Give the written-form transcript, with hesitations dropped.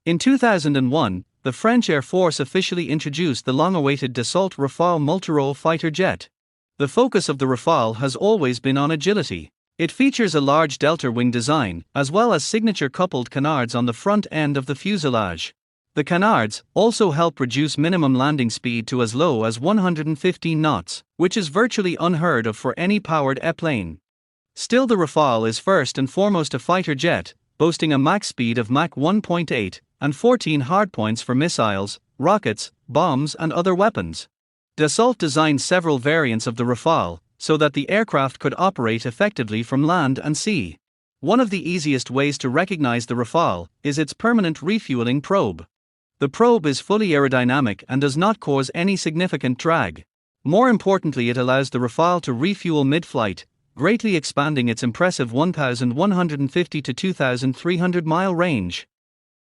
In 2001, the French Air Force officially introduced the long-awaited Dassault Rafale multirole fighter jet. The focus of the Rafale has always been on agility. It features a large delta wing design, as well as signature coupled canards on the front end of the fuselage. The canards also help reduce minimum landing speed to as low as 115 knots, which is virtually unheard of for any powered airplane. Still, the Rafale is first and foremost a fighter jet, boasting a max speed of Mach 1.8 and 14 hardpoints for missiles, rockets, bombs and other weapons. Dassault designed several variants of the Rafale, so that the aircraft could operate effectively from land and sea. One of the easiest ways to recognize the Rafale is its permanent refueling probe. The probe is fully aerodynamic and does not cause any significant drag. More importantly, it allows the Rafale to refuel mid-flight, greatly expanding its impressive 1,150 to 2,300 mile range.